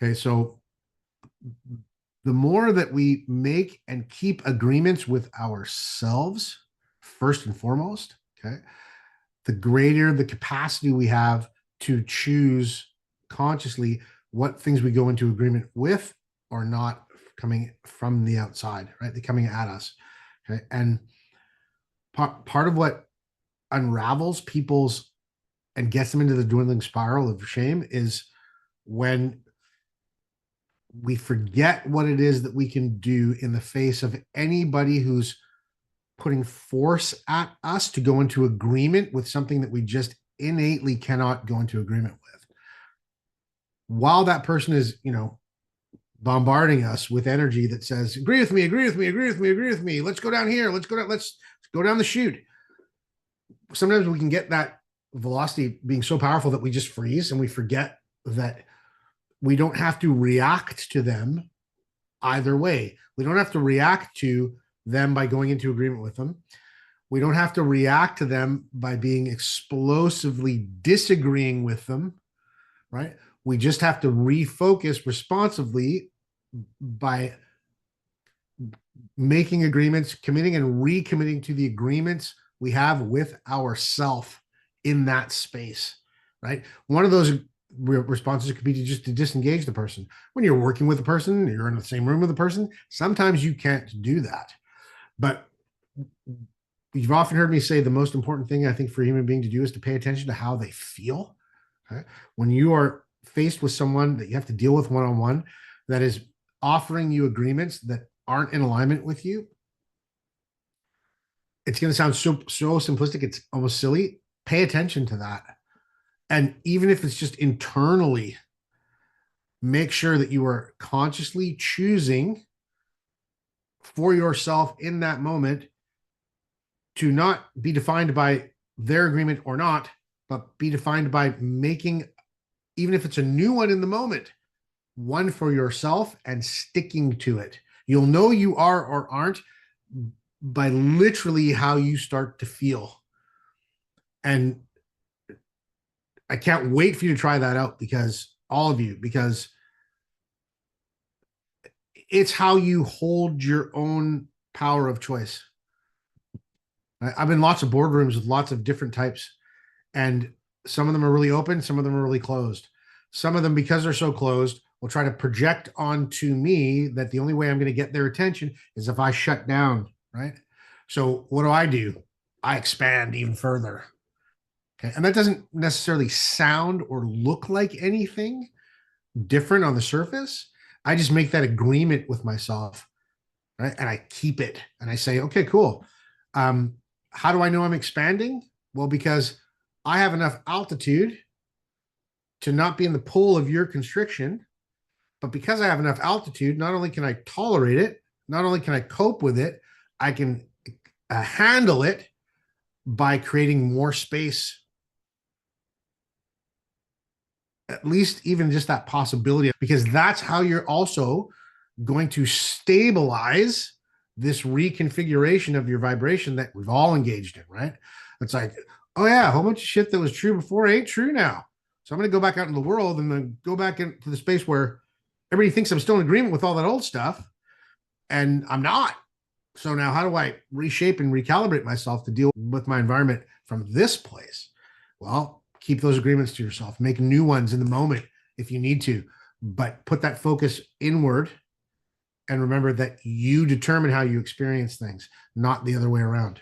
Okay, so the more that we make and keep agreements with ourselves, first and foremost, okay, the greater the capacity we have to choose consciously what things we go into agreement with or not coming from the outside, right? They're coming at us. Okay. And part of what unravels people's and gets them into the dwindling spiral of shame is when we forget what it is that we can do in the face of anybody who's putting force at us to go into agreement with something that we just innately cannot go into agreement with. While that person is, bombarding us with energy that says, agree with me, agree with me, agree with me, agree with me. Let's go down here. Let's go down the chute. Sometimes we can get that velocity being so powerful that we just freeze and we forget that we don't have to react to them either way. We don't have to react to them by going into agreement with them. We don't have to react to them by being explosively disagreeing with them, right? We just have to refocus responsively by making agreements, committing and recommitting to the agreements we have with ourself in that space, right? One of those responses could be to disengage the person. When you're working with a person, you're in the same room with a person, sometimes you can't do that. But you've often heard me say the most important thing I think for a human being to do is to pay attention to how they feel. Okay? When you are faced with someone that you have to deal with one-on-one that is offering you agreements that aren't in alignment with you, it's going to sound so simplistic, it's almost silly. Pay attention to that. And even if it's just internally, make sure that you are consciously choosing for yourself in that moment to not be defined by their agreement or not, but be defined by making, even if it's a new one in the moment, one for yourself and sticking to it. You'll know you are or aren't by literally how you start to feel. And I can't wait for you to try that out, because all of you, because it's how you hold your own power of choice. I've been in lots of boardrooms with lots of different types, and some of them are really open, some of them are really closed. Some of them, because they're so closed, will try to project onto me that the only way I'm going to get their attention is if I shut down, right? So what do? I expand even further. Okay. And that doesn't necessarily sound or look like anything different on the surface. I just make that agreement with myself, right? And I keep it and I say, okay, cool. How do I know I'm expanding? Well, because I have enough altitude to not be in the pull of your constriction. But because I have enough altitude, not only can I tolerate it, not only can I cope with it, I can handle it by creating more space, at least even just that possibility, because that's how you're also going to stabilize this reconfiguration of your vibration that we've all engaged in, right? It's like, oh yeah, a whole bunch of shit that was true before ain't true now. So I'm going to go back out in the world and then go back into the space where everybody thinks I'm still in agreement with all that old stuff, and I'm not. So now how do I reshape and recalibrate myself to deal with my environment from this place? Well, keep those agreements to yourself, make new ones in the moment if you need to, but put that focus inward and remember that you determine how you experience things, not the other way around.